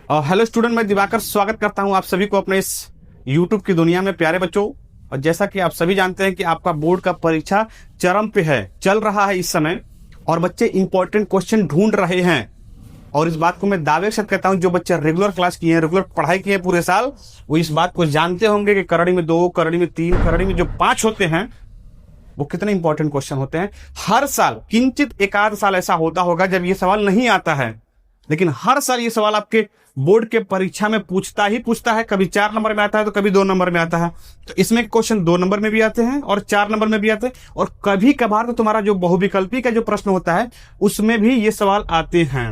Hello student, मैं दिवाकर स्वागत करता हूं आप सभी को अपने इस यूट्यूब की दुनिया में। प्यारे बच्चों, और जैसा कि आप सभी जानते हैं कि आपका बोर्ड का परीक्षा चरम पे है, चल रहा है इस समय, और बच्चे इंपॉर्टेंट क्वेश्चन ढूंढ रहे हैं। और इस बात को मैं दावे के साथ कहता हूं, जो बच्चे रेगुलर क्लास किए हैं, रेगुलर पढ़ाई किए हैं पूरे साल, वो इस बात को जानते होंगे कि करड़ी में 2, करड़ी में 3, करड़ी में जो 5 होते हैं वो कितने इंपॉर्टेंट क्वेश्चन होते हैं। हर साल किंचित एक आध साल ऐसा होता होगा जब ये सवाल नहीं आता है, लेकिन हर साल ये सवाल आपके बोर्ड के परीक्षा में पूछता ही पूछता है। कभी 4 नंबर में आता है तो कभी 2 नंबर में आता है। तो इसमें क्वेश्चन 2 नंबर में भी आते हैं और 4 नंबर में भी आते हैं, और कभी कभार तो तुम्हारा जो बहुविकल्पी का जो प्रश्न होता है उसमें भी ये सवाल आते हैं।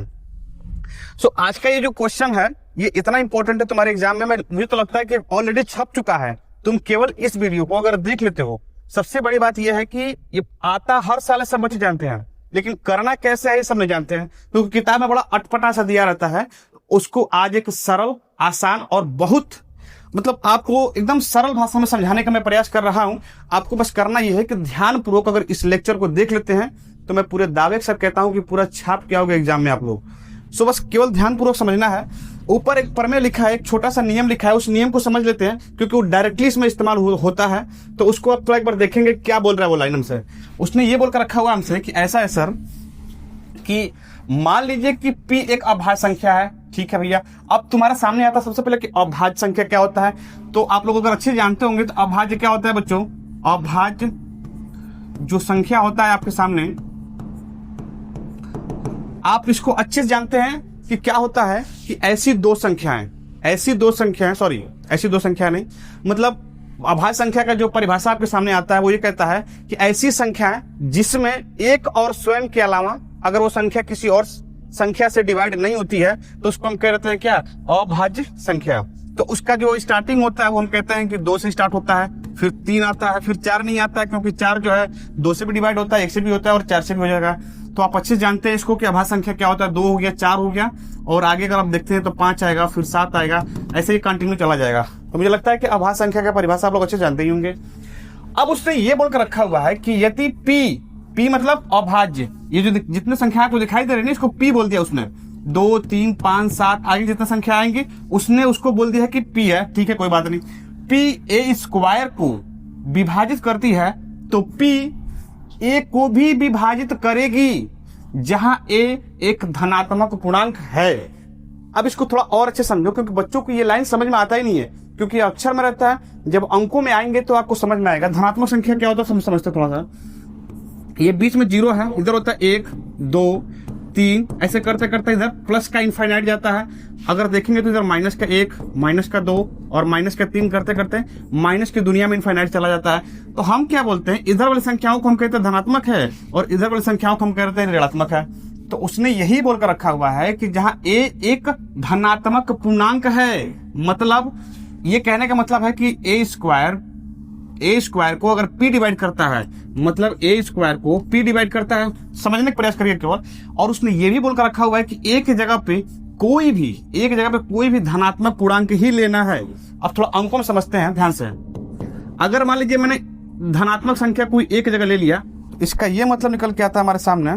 आज का ये जो क्वेश्चन है ये इतना इंपॉर्टेंट है तुम्हारे एग्जाम में। मुझे तो लगता है कि ऑलरेडी छप चुका है। तुम केवल इस वीडियो को अगर देख लेते हो, सबसे बड़ी बात यह है कि ये आता हर साल, सब बच्चे जानते हैं, लेकिन करना कैसे है ये सब नहीं जानते हैं, क्योंकि किताब में बड़ा अटपटा सा दिया रहता है। उसको आज एक सरल, आसान और बहुत आपको एकदम सरल भाषा में समझाने का मैं प्रयास कर रहा हूं। आपको बस करना यह है कि ध्यानपूर्वक अगर इस लेक्चर को देख लेते हैं तो मैं पूरे दावे के साथ कहता हूं कि पूरा छाप क्या होगा एग्जाम में आप लोग। बस केवल ध्यानपूर्वक समझना है। ऊपर एक प्रमेय लिखा है, एक छोटा सा नियम लिखा है, उस नियम को समझ लेते हैं क्योंकि वो डायरेक्टली इसमें इस्तेमाल होता है। तो उसको आप थोड़ा एक बार देखेंगे क्या बोल रहा है वो लाइन हमसे। उसने ये बोलकर रखा हुआ हमसे कि ऐसा है सर कि मान लीजिए कि P एक अभाज्य संख्या है। ठीक है भैया, अब तुम्हारे सामने आता सबसे पहले कि अभाज्य संख्या क्या होता है। तो आप लोग अगर अच्छे जानते होंगे तो अभाज्य क्या होता है बच्चों। अभाज्य जो संख्या होता है आपके सामने, आप इसको अच्छे से जानते हैं कि क्या होता है कि ऐसी दो संख्याएं नहीं, मतलब अभाज्य संख्या का जो परिभाषा आपके सामने आता है वो ये कहता है कि ऐसी संख्या जिसमें एक और स्वयं के अलावा अगर वो संख्या किसी और संख्या से डिवाइड नहीं होती है तो उसको हम कहते हैं क्या, अभाज्य संख्या। तो उसका जो स्टार्टिंग होता है वो हम कहते हैं कि 2 से स्टार्ट होता है, फिर 3 आता है, फिर 4 नहीं आता है, क्योंकि 4 जो है 2 से भी डिवाइड होता है, 1 से भी होता है और 4 से भी हो जाएगा। तो आप अच्छे से जानते हैं इसको कि अभाज्य संख्या क्या होता है। 2 हो गया, 4 हो गया, और आगे अगर आप देखते हैं तो 5 आएगा, फिर 7 आएगा, ऐसे ही कंटिन्यू चला जाएगा। तो मुझे लगता है कि अभाज्य संख्या का परिभाषा आप लोग अच्छे जानते ही होंगे। अब उसने ये बोलकर रखा हुआ है कि यदि P मतलब अभाज्य, ये जो जितने संख्या आपको दिखाई दे रही है इसको P बोल दिया उसने। 2, 3, 5, 7 आगे जितने संख्या आएंगी उसने उसको बोल दिया है कि P है। ठीक है, कोई बात नहीं। P A स्क्वायर को विभाजित करती है तो P A को भी विभाजित करेगी जहां A एक धनात्मक पूर्णांक है। अब इसको थोड़ा और अच्छे समझो, क्योंकि बच्चों को ये लाइन समझ में आता ही नहीं है, क्योंकि अक्षर में रहता है। जब अंकों में आएंगे तो आपको समझ में आएगा। धनात्मक संख्या क्या होता है समझते थोड़ा सा। ये बीच में 0 है, इधर होता है 1, 2, 3, ऐसे करते करते इधर प्लस का इनफाइनाइट जाता है। अगर देखेंगे तो इधर माइनस का 1, माइनस का 2 और माइनस का 3 करते करते माइनस की दुनिया में इनफाइनाइट चला जाता है। तो हम क्या बोलते हैं, इधर वाली संख्याओं को हम कहते हैं धनात्मक है और इधर वाली संख्याओं को हम कहते हैं ऋणात्मक है। तो उसने यही बोलकर रखा हुआ है कि जहां A एक धनात्मक पूर्णांक है, मतलब ये कहने का मतलब है कि A स्क्वायर को अगर P डिवाइड करता है, मतलब A स्क्वायर को P डिवाइड करता है। समझने का प्रयास करिए केवल। और उसने ये भी बोलकर रखा हुआ है कि एक जगह पे कोई भी धनात्मक पूर्णांक ही लेना है। अब थोड़ा अंकों में समझते हैं ध्यान से। अगर मान लीजिए मैंने धनात्मक संख्या कोई एक जगह ले लिया, इसका ये मतलब निकल के आता है हमारे सामने,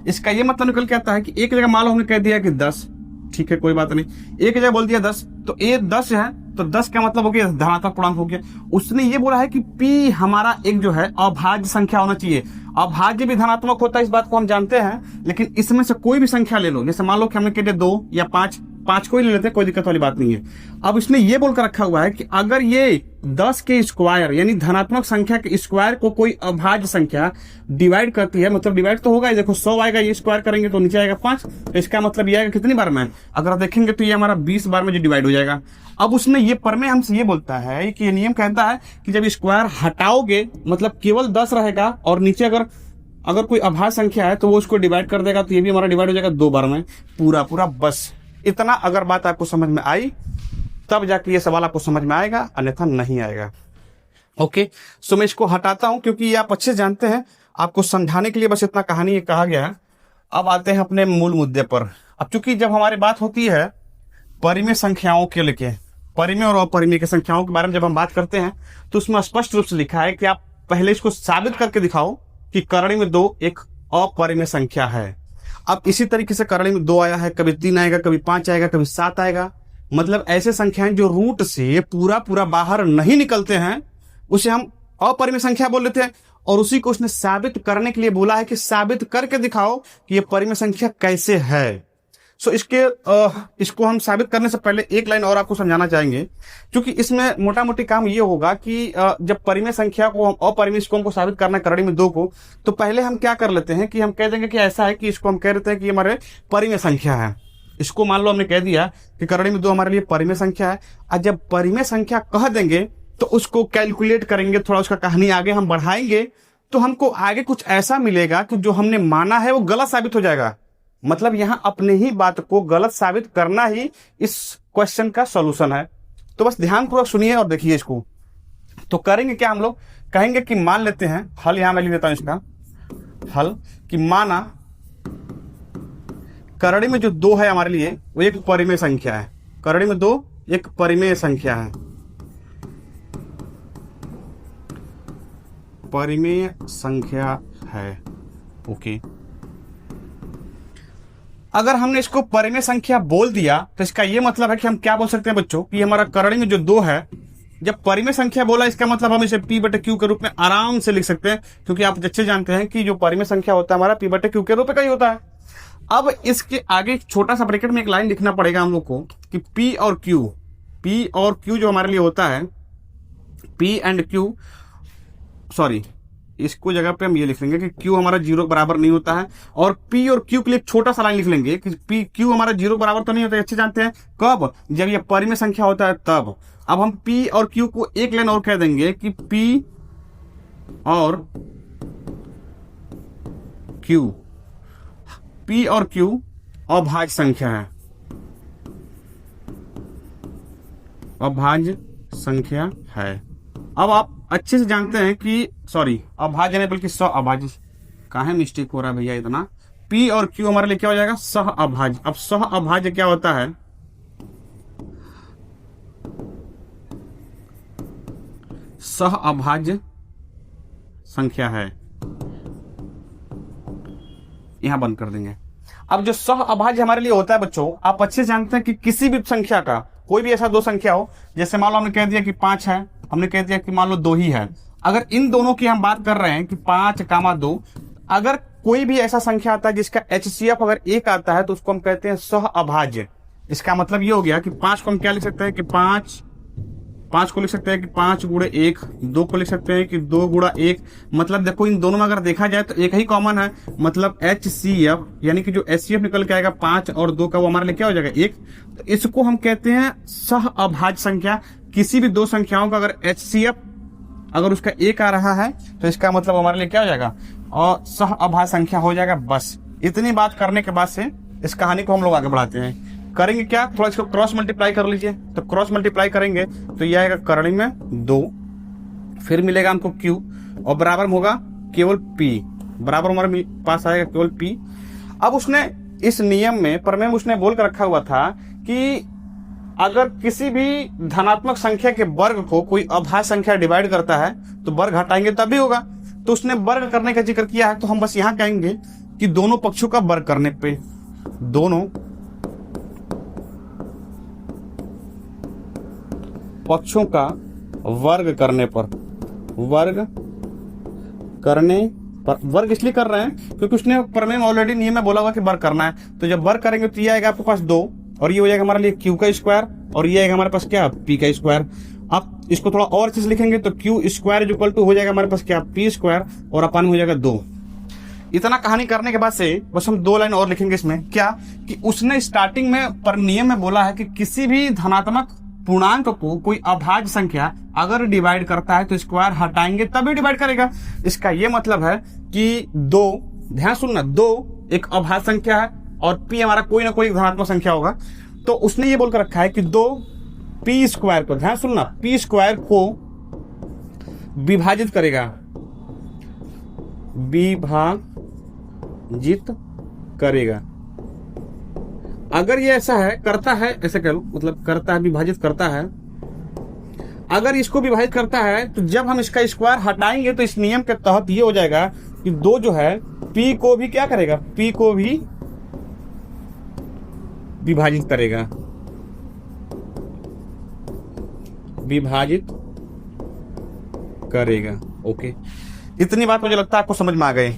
इसका ये मतलब निकल के आता है कि एक जगह मान लो हमने कह दिया कि 10। ठीक है, कोई बात नहीं, एक जगह बोल दिया 10, तो A 10 है तो 10 का मतलब हो गया धनात्मक पूर्णांक हो गया। उसने ये बोला है कि P हमारा एक जो है अभाज्य संख्या होना चाहिए। अभाज्य भी धनात्मक होता है, इस बात को हम जानते हैं, लेकिन इसमें से कोई भी संख्या ले लो। जैसे मान लो कि हमने कह दिया 2 या 5 को ही ले लेते हैं, कोई दिक्कत वाली बात नहीं है। अब इसने ये बोलकर रखा हुआ है कि अगर ये 10 के स्क्वायर यानी धनात्मक संख्या के स्क्वायर को कोई अभाज्य संख्या डिवाइड करती है, मतलब डिवाइड तो होगा, देखो 100 आएगा, ये स्क्वायर करेंगे तो नीचे आएगा 5, तो इसका मतलब ये आएगा कितनी बार में, अगर आप देखेंगे तो ये हमारा 20 बार में जो डिवाइड हो जाएगा। अब उसने ये प्रमेय हमसे ये बोलता है कि ये नियम कहता है कि जब स्क्वायर हटाओगे मतलब केवल 10 रहेगा, और नीचे अगर कोई अभाज्य संख्या है तो वो उसको डिवाइड कर देगा, तो ये भी हमारा डिवाइड हो जाएगा 2 बार में पूरा। बस इतना अगर बात आपको समझ में आई तब जाके ये सवाल आपको समझ में आएगा, अन्यथा नहीं आएगा। ओके, सो मैं इसको हटाता हूं क्योंकि ये आप अच्छे जानते हैं। आपको समझाने के लिए बस इतना कहानी ये कहा गया है। अब आते हैं अपने मूल मुद्दे पर। अब चूंकि जब हमारी बात होती है परिमेय संख्याओं के लेके, परिमेय और अपरिमेय की संख्याओं के बारे में जब हम बात करते हैं तो उसमें स्पष्ट रूप से लिखा है कि आप पहले इसको साबित करके दिखाओ कि करड़ी में 2 एक अपरिमेय संख्या है। अब इसी तरीके से करड़ी में 2 आया है, कभी 3 आएगा, कभी 5 आएगा, कभी 7 आएगा। मतलब ऐसे संख्याएं जो रूट से पूरा पूरा बाहर नहीं निकलते हैं उसे हम अपरिमेय संख्या बोल लेते हैं। और उसी को उसने साबित करने के लिए बोला है कि साबित करके दिखाओ कि ये परिमेय संख्या कैसे है। सो इसको हम साबित करने से पहले एक लाइन और आपको समझाना चाहेंगे, क्योंकि इसमें मोटा मोटी काम ये होगा कि जब परिमेय संख्या को हम अपरिमेय इसको हमको साबित करना है करड़ी में 2 को, तो पहले हम क्या कर लेते हैं कि हम कह देंगे कि ऐसा है कि इसको हम कह देते हैं कि हमारे परिमेय संख्या है। इसको मान लो हमने कह दिया कि करड़ी में 2 हमारे लिए परिमेय संख्या है। और जब परिमेय संख्या कह देंगे तो उसको कैलकुलेट करेंगे, थोड़ा उसका कहानी आगे हम बढ़ाएंगे तो हमको आगे कुछ ऐसा मिलेगा कि जो हमने माना है वो गलत साबित हो जाएगा। मतलब यहां अपने ही बात को गलत साबित करना ही इस क्वेश्चन का सॉल्यूशन है। तो बस ध्यानपूर्वक सुनिए और देखिए इसको। तो करेंगे क्या हम लोग, कहेंगे कि मान लेते हैं, हल यहां मैं लिख देता हूं इसका हल, कि माना करड़ी में जो 2 है हमारे लिए वो एक परिमेय संख्या है। करड़ी में 2 एक परिमेय संख्या है, परिमेय संख्या है। ओके, अगर हमने इसको परिमेय संख्या बोल दिया तो इसका यह मतलब है कि हम क्या बोल सकते हैं बच्चों कि हमारा करड़ी में जो 2 है, जब परिमेय संख्या बोला इसका मतलब हम इसे P/Q के रूप में आराम से लिख सकते हैं, क्योंकि आप अच्छे जानते हैं कि जो परिमेय संख्या होता है हमारा P/Q के रूप में का ही होता है। अब इसके आगे एक छोटा सा ब्रैकेट में एक लाइन लिखना पड़ेगा हम लोग को कि P और Q जो हमारे लिए होता है, P एंड Q, सॉरी इसको जगह पे हम ये लिख लेंगे कि Q हमारा 0 बराबर नहीं होता है, और P और Q के लिए एक छोटा सा लाइन लिख लेंगे कि Q हमारा 0 बराबर तो नहीं होता है, अच्छे जानते हैं कब, जब ये परिमेय संख्या होता है तब। अब हम P और Q को एक लाइन और कह देंगे कि P और Q अभाज्य संख्या है, अभाज्य संख्या है। अब आप अच्छे से जानते हैं कि सॉरी अभाज्य नहीं बल्कि सह अभाज्य, काहे मिस्टेक हो रहा है भैया इतना। P और Q हमारे लिए क्या हो जाएगा, सह अभाज्य। अब सह अभाज्य क्या होता है, सह अभाज्य संख्या है, यहां बंद कर देंगे। अब जो सह अभाज्य हमारे लिए होता है बच्चों, आप अच्छे जानते हैं कि किसी भी संख्या का कोई भी ऐसा 2 संख्या हो, जैसे मान लो हमने कह दिया कि 5 है, हमने कह दिया कि मान लो 2 ही है, अगर इन दोनों की हम बात कर रहे हैं कि 5, 2, अगर कोई भी ऐसा संख्या आता है जिसका HCF अगर 1 आता है तो उसको हम कहते हैं सह अभाज्य। इसका मतलब ये हो गया कि 5 को हम क्या लिख सकते हैं कि 5 को लिख सकते हैं कि 5 गुणे 1, 2 को लिख सकते हैं कि 2 गुणा 1। मतलब देखो इन दोनों में अगर देखा जाए तो एक ही कॉमन है, मतलब HCF यानी कि जो HCF निकल के आएगा 5 और 2 का वो हमारे लिए क्या हो जाएगा 1। तो इसको हम कहते हैं सह अभाज्य संख्या। किसी भी 2 संख्याओं का अगर HCF अगर उसका 1 आ रहा है तो इसका मतलब हमारे लिए क्या हो जाएगा, और सह अभाज्य संख्या हो जाएगा। बस इतनी बात करने के बाद से इस कहानी को हम लोग आगे बढ़ाते हैं। करेंगे क्या, थोड़ा इसको क्रॉस मल्टीप्लाई कर लीजिए। तो क्रॉस मल्टीप्लाई करेंगे तो ये आएगा करड़ी में 2, फिर मिलेगा हमको Q और बराबर होगा केवल P, बराबर हमारे पास आएगा केवल P। अब उसने इस नियम में प्रमेय में उसने बोल कर रखा हुआ था कि अगर किसी भी धनात्मक संख्या के वर्ग को कोई अभाज्य संख्या डिवाइड करता है तो वर्ग हटाएंगे तभी होगा। तो उसने वर्ग करने का जिक्र किया है, तो हम बस यहां कहेंगे कि दोनों पक्षों का वर्ग करने पे, दोनों पक्षों का वर्ग करने पर, वर्ग इसलिए कर रहे हैं क्योंकि उसने प्रमेय में ऑलरेडी नियम में बोला हुआ कि वर्ग करना है। तो जब वर्ग करेंगे तो ये आएगा आपके पास 2 और ये हो जाएगा हमारे लिए Q का स्क्वायर और ये आएगा हमारे पास क्या, P का स्क्वायर। अब इसको थोड़ा और चीज लिखेंगे तो Q स्क्वायर इक्वल टू हो जाएगा हमारे पास क्या, P स्क्वायर और अपन हो जाएगा 2। इतना कहानी करने के बाद से बस हम 2 लाइन और लिखेंगे इसमें, क्या कि उसने स्टार्टिंग में पर नियम में बोला है कि किसी भी धनात्मक पूर्णांक को कोई अभाज्य संख्या अगर डिवाइड करता है तो स्क्वायर हटाएंगे तभी डिवाइड करेगा। इसका यह मतलब है कि 2, ध्यान सुनना, 2 एक अभाज्य संख्या है और P हमारा कोई ना कोई धनात्मक संख्या होगा। तो उसने ये बोलकर रखा है कि 2 P स्क्वायर को, ध्यान सुनना, P स्क्वायर को विभाजित करेगा, विभाजित करेगा। अगर ये ऐसा है, करता है, ऐसे कह लो, मतलब करता है, विभाजित करता है, अगर इसको विभाजित करता है तो जब हम इसका स्क्वायर हटाएंगे तो इस नियम के तहत ये हो जाएगा कि 2 जो है P को भी क्या करेगा, P को भी विभाजित करेगा, विभाजित करेगा। ओके, इतनी बात मुझे लगता है आपको समझ में आ गई।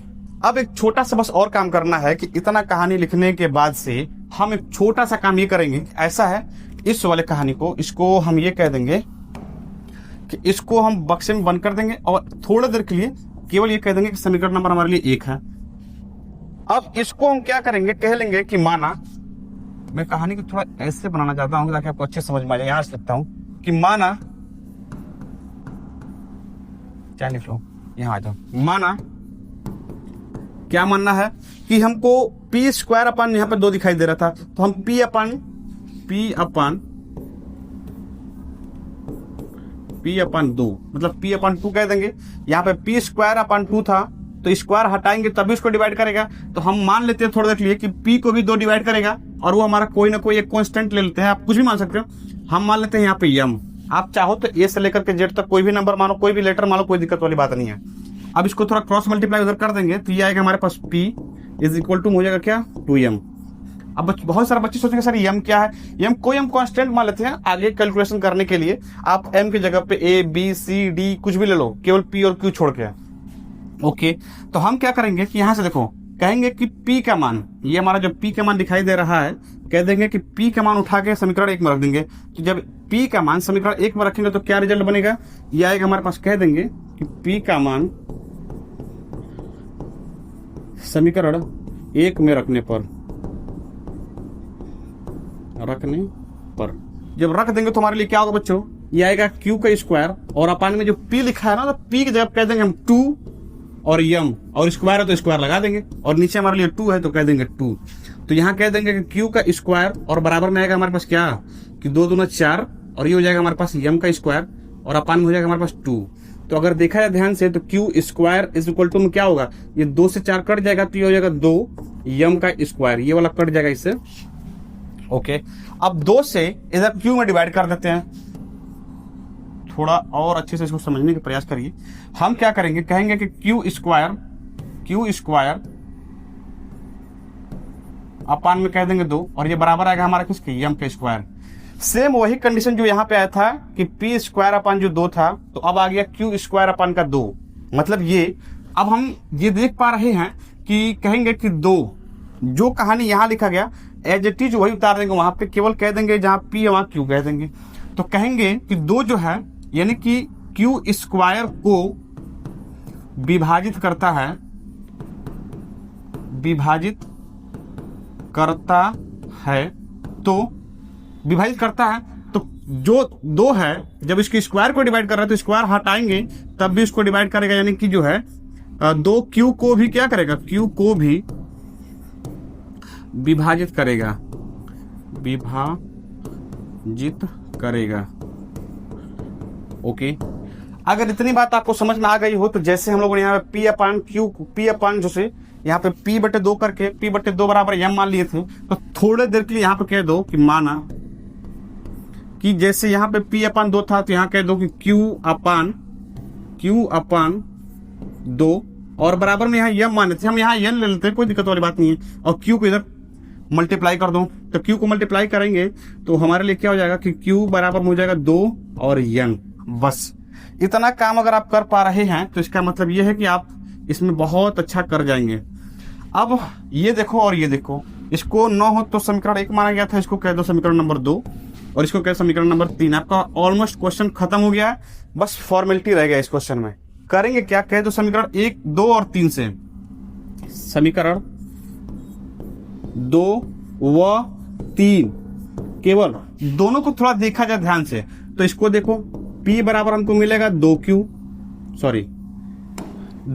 अब एक छोटा सा बस और काम करना है कि इतना कहानी लिखने के बाद से हम एक छोटा सा काम ये करेंगे। ऐसा है, इस वाले कहानी को, इसको हम ये कह देंगे कि इसको हम बक्से में बंद कर देंगे और थोड़ी देर के लिए केवल ये कह देंगे कि समीकरण नंबर हमारे लिए 1 है। अब इसको हम क्या करेंगे, कह लेंगे कि माना, मैं कहानी को थोड़ा ऐसे बनाना चाहता हूं ताकि आपको अच्छे समझ में आ जाए। यहां से लिखता हूं कि माना, क्या लिख लो, यहां आ जाओ। माना, क्या मानना है कि हमको पी स्क्वायर अपन, यहां पे 2 दिखाई दे रहा था, तो हम पी अपन 2 मतलब पी अपन 2 कह देंगे। यहाँ पे पी स्क्वायर अपन 2 था, तो स्क्वायर हटाएंगे तभी उसको डिवाइड करेगा। तो हम मान लेते हैं थोड़ी देर के लिए कि पी को भी 2 डिवाइड करेगा और वो हमारा कोई ना कोई एक कांस्टेंट ले लेते हैं। आप कुछ भी मान सकते हो, हम मान लेते हैं यहाँ पे यम। आप चाहो तो ए से लेकर के जेड तक कोई भी नंबर मानो, कोई भी लेटर मानो, कोई दिक्कत वाली बात नहीं है। अब इसको थोड़ा क्रॉस मल्टीप्लाई उधर कर देंगे तो ये आएगा हमारे पास p इज इक्वल टू हो जाएगा क्या, 2m। अब बहुत सारे बच्चे सोचेंगे सर यम क्या है, यम कोई हम कांस्टेंट मान लेते हैं। आगे कैलकुलेशन करने के लिए आप m की जगह पे a b c d कुछ भी ले लो, केवल p और q छोड़ के। ओके, तो हम क्या करेंगे कि यहां से देखो, कहेंगे कि p का मान, ये हमारा जो p का मान दिखाई दे रहा है, कह देंगे कि p का मान उठा के समीकरण 1 में रख देंगे। तो जब p का मान समीकरण 1 में रखेंगे तो क्या रिजल्ट बनेगा, ये आएगा हमारे पास, कह देंगे कि p का मान समीकरण 1 में रखने पर जब रख देंगे तो हमारे लिए क्या होगा बच्चों, ये आएगा q का स्क्वायर और अपान में जो p लिखा है ना, तो p की जगह कह देंगे हम 2 और m, और स्क्वायर है तो स्क्वायर लगा देंगे, और नीचे हमारे लिए 2 है तो कह देंगे 2। तो यहाँ कह देंगे कि q का स्क्वायर और बराबर में आएगा हमारे पास क्या, कि 2 दूना 4, और ये हो जाएगा हमारे पास m का स्क्वायर और अपान में हो जाएगा हमारे पास 2। तो अगर देखा जाए ध्यान से तो q square is equal to में क्या होगा, ये 2 से 4 कट जाएगा तो ये हो जाएगा 2 m का स्क्वायर, ये वाला कट जाएगा इससे। ओके, अब 2 से इधर q में डिवाइड कर देते हैं। थोड़ा और अच्छे से इसको समझने का प्रयास करिए। हम क्या करेंगे, कहेंगे कि q स्क्वायर अपान में कह देंगे 2, और ये बराबर आएगा हमारा किसके, m का स्क्वायर। सेम वही कंडीशन जो यहाँ पे आया था कि p स्क्वायर अपान जो 2 था, तो अब आ गया q स्क्वायर अपान का 2। मतलब ये अब हम ये देख पा रहे हैं कि कहेंगे कि 2, जो कहानी यहाँ लिखा गया एज इट इज वही उतार देंगे वहां पे, केवल कह देंगे जहां p है वहां q कह देंगे। तो कहेंगे कि 2 जो है, यानी कि q स्क्वायर को विभाजित करता है, तो जो 2 है जब इसके स्क्वायर को डिवाइड कर रहा है तो स्क्वायर हटाएंगे तब भी उसको डिवाइड करेगा, यानी कि जो है 2 q को भी क्या करेगा, q को भी विभाजित करेगा। ओके, अगर इतनी बात आपको समझ में आ गई हो तो जैसे हम लोगों ने यहाँ पे p अपान जो से यहाँ पे p/2 करके p/2 बराबर m मान लिए थे, तो थोड़े देर के लिए यहाँ पे कह दो कि माना कि जैसे यहाँ पे p/2 था तो यहाँ कह दो कि q अपान 2, और बराबर में यहाँ m माने थे, हम यहाँ n ले लेते हैं, कोई दिक्कत वाली बात नहीं है, और q को इधर मल्टीप्लाई कर दो। तो q को मल्टीप्लाई करेंगे तो हमारे लिए क्या हो जाएगा कि q बराबर हो जाएगा 2 और n। बस इतना काम अगर आप कर पा रहे हैं तो इसका मतलब ये है कि आप इसमें बहुत अच्छा कर जाएंगे। अब ये देखो और ये देखो, इसको 9 हो तो समीकरण 1 माना गया था, इसको कह दो समीकरण नंबर 2 और इसको कह समीकरण नंबर 3। आपका ऑलमोस्ट क्वेश्चन खत्म हो गया है, बस फॉर्मेलिटी रह गया इस क्वेश्चन में। करेंगे क्या, कह दो समीकरण 1, 2 और 3 से, समीकरण 2 व 3 केवल दोनों को थोड़ा देखा जाए ध्यान से, तो इसको देखो p बराबर हमको मिलेगा 2q, सॉरी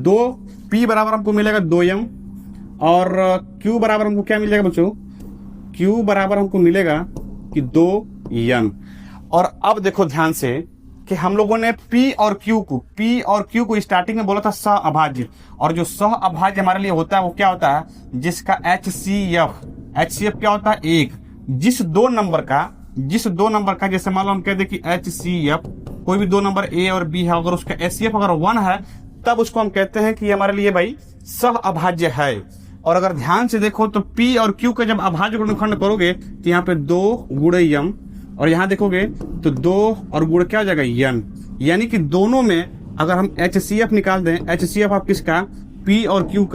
2p बराबर हमको मिलेगा 2m, और q बराबर हमको क्या मिलेगा बच्चों, q बराबर हमको मिलेगा कि 2n। और अब देखो ध्यान से कि हम लोगों ने p और q को स्टार्टिंग में बोला था सहअभाज्य, और जो सहअभाज्य हमारे लिए होता है वो क्या होता है, जिसका HCF क्या होता है, 1। जिस दो नंबर का जैसे मान लो हम कह दे कि HCF, कोई भी 2 नंबर a और b है, अगर उसका HCF अगर 1 है तब उसको हम कहते हैं कि हमारे लिए भाई सहअभाज्य है। और अगर ध्यान से देखो तो P और Q का जब अभाज्य गुणनखंड करोगे तो यहाँ पे 2 गुणे यम, और यहाँ देखोगे तो 2 और गुण क्या हो जाएगा यन, यानी कि दोनों में अगर हम HCF निकाल दें, HCF आप किसका, P और Q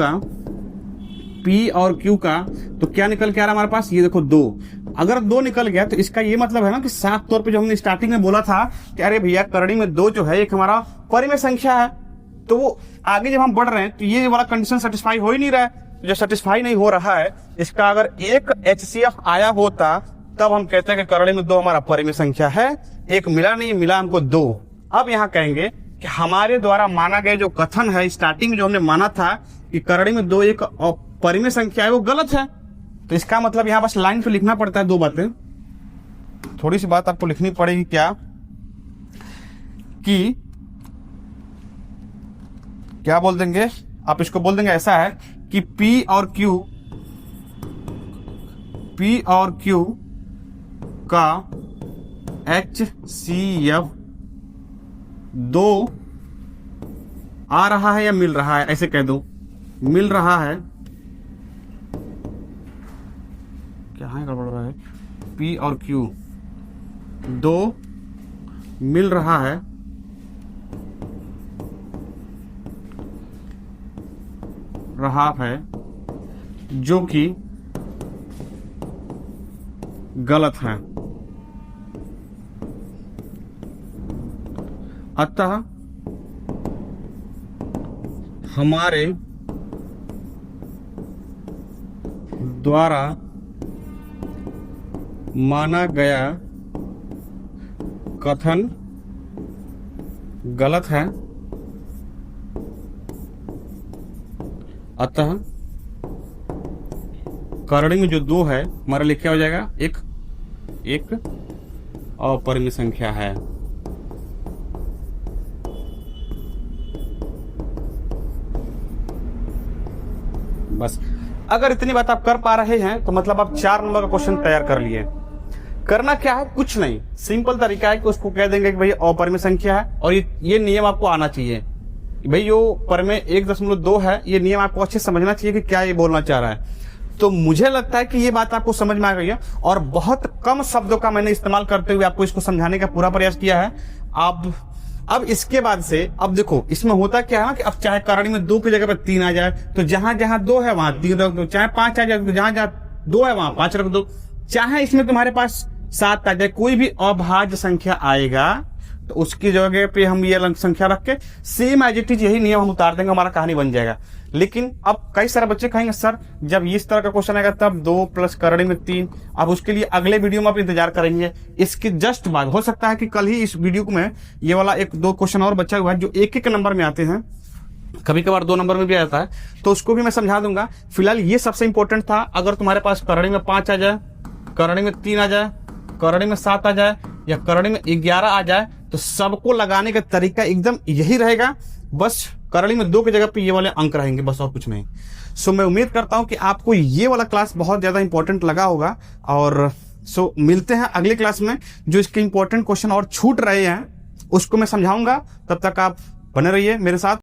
का, तो क्या निकल के आ रहा है हमारे पास, ये देखो 2। अगर 2 निकल गया तो इसका ये मतलब है ना कि साफ तौर पे जो हमने स्टार्टिंग में बोला था कि अरे भैया करणी में 2 जो है एक हमारा परिमेय संख्या है, तो वो आगे जब हम बढ़ रहे हैं तो ये वाला कंडीशन सेटिस्फाई हो ही नहीं रहा है। जो सेटिस्फाई नहीं हो रहा है, इसका अगर एक HCF आया होता तब हम कहते हैं कि करणी में 2 हमारा परिमेय संख्या है। एक मिला नहीं, मिला हमको 2। अब यहाँ कहेंगे कि हमारे द्वारा माना गया जो कथन है, स्टार्टिंग में जो हमने माना था कि करणी में 2 एक परिमेय संख्या है, वो गलत है। तो इसका मतलब यहाँ बस लाइन पे लिखना पड़ता है 2 बातें। थोड़ी सी बात आपको लिखनी पड़ेगी, क्या बोल देंगे आप, इसको बोल देंगे ऐसा है कि P और Q का HCF 2 आ रहा है या मिल रहा है, ऐसे कह दो, मिल रहा है, क्या है गड़बड़ रहा है, P और Q 2 मिल रहा है, जो कि गलत है। अतः हमारे द्वारा माना गया कथन गलत है। अतः करणी में जो 2 है हमारे लिए क्या हो जाएगा, एक अपरिमेय संख्या है। बस अगर इतनी बात आप कर पा रहे हैं तो मतलब आप 4 नंबर का क्वेश्चन तैयार कर लिए। करना क्या है, कुछ नहीं, सिंपल तरीका है कि उसको कह देंगे कि भाई अपरिमेय संख्या है, और ये नियम आपको आना चाहिए कि भाई जो परिमेय 1.2 है, ये नियम आपको अच्छे समझना चाहिए कि क्या ये बोलना चाह रहा है। तो मुझे लगता है कि ये बात आपको समझ में आ गई है, और बहुत कम शब्दों का मैंने इस्तेमाल करते हुए आपको इसको समझाने का पूरा प्रयास किया है। अब इसके बाद से अब देखो इसमें होता क्या है ना कि अब चाहे करणी में 2 की जगह पर 3 आ जाए तो जहां जहां 2 है वहां 3 रख दो, चाहे 5 आ जाए तो जहां जहां 2 है वहां 5 रख दो, चाहे इसमें तुम्हारे पास 7 आ जाए, कोई भी अभाज्य संख्या आएगा तो उसकी जगह पे हम ये संख्या रख के सेम एज इट इज यही नियम हम उतार देंगे, हमारा कहानी बन जाएगा। लेकिन अब कई सारे बच्चे कहेंगे सर जब इस तरह का क्वेश्चन आएगा तब 2 प्लस करणी में 3, अब उसके लिए अगले वीडियो में आप इंतजार करेंगे। इसके जस्ट बाद हो सकता है कि कल ही इस वीडियो में ये वाला 1-2 क्वेश्चन और बचा हुआ है जो 1-1 नंबर में आते हैं, कभी कभार 2 नंबर में भी आता है, तो उसको भी मैं समझा दूंगा। फिलहाल ये सबसे इंपॉर्टेंट था। अगर तुम्हारे पास करणी में 5 आ जाए, करणी में 3 आ जाए, करणी में 7 आ जाए या करणी में 11 आ जाए तो सबको लगाने का तरीका एकदम यही रहेगा, बस करणी में 2 की जगह पे ये वाले अंक रहेंगे, बस और कुछ नहीं। सो मैं उम्मीद करता हूं कि आपको ये वाला क्लास बहुत ज्यादा इंपॉर्टेंट लगा होगा, और सो मिलते हैं अगले क्लास में। जो इसके इंपॉर्टेंट क्वेश्चन और छूट रहे हैं उसको मैं समझाऊंगा, तब तक आप बने रहिए मेरे साथ।